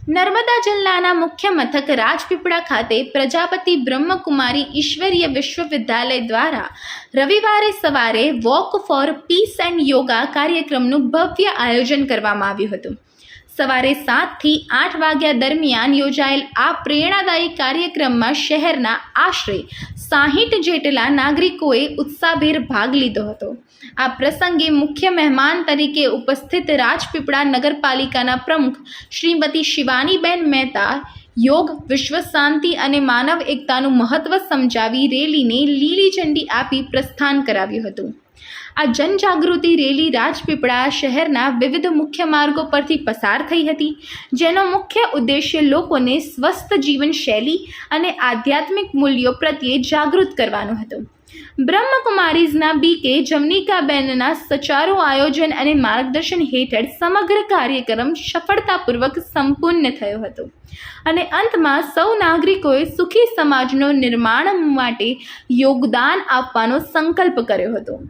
નર્મદા જિલ્લાના મુખ્ય મથક રાજપીપળા ખાતે પ્રજાપતિ બ્રહ્મકુમારી ઈશ્વરીય વિશ્વવિદ્યાલય દ્વારા રવિવારે સવારે walk for peace and yoga કાર્યક્રમનું ભવ્ય આયોજન કરવામાં આવ્યું હતું। સવારે 7 થી 8 વાગ્યા દરમિયાન યોજાયેલ આ પ્રેરણાદાયી કાર્યક્રમમાં શહેરના આશરે 60 જેટલા નાગરિકોએ ઉત્સાહભેર ભાગ લીધો હતો। આ પ્રસંગે મુખ્ય મહેમાન તરીકે ઉપસ્થિત રાજપીપળા નગરપાલિકાના પ્રમુખ શ્રીમતી શિવાનીબેન મહેતા યોગ, વિશ્વ શાંતિ અને માનવ એકતાનું મહત્વ સમજાવી રેલીને લીલી ઝંડી આપી પ્રસ્થાન કરાવ્યું હતું। આ જનજાગૃતિ રેલી રાજપીપળા શહેરના વિવિધ મુખ્ય માર્ગો પરથી પસાર થઈ હતી, જેનો મુખ્ય ઉદ્દેશ્ય લોકોને સ્વસ્થ જીવનશૈલી અને આધ્યાત્મિક મૂલ્યો પ્રત્યે જાગૃત કરવાનો હતો। બ્રહ્મકુમારીઝના BK જમનિકાબેનના સચારું આયોજન અને માર્ગદર્શન હેઠળ સમગ્ર કાર્યક્રમ સફળતાપૂર્વક સંપન્ન થયો હતો અને અંતમાં સૌ નાગરિકોએ સુખી સમાજનો નિર્માણ માટે યોગદાન આપવાનો સંકલ્પ કર્યો હતો।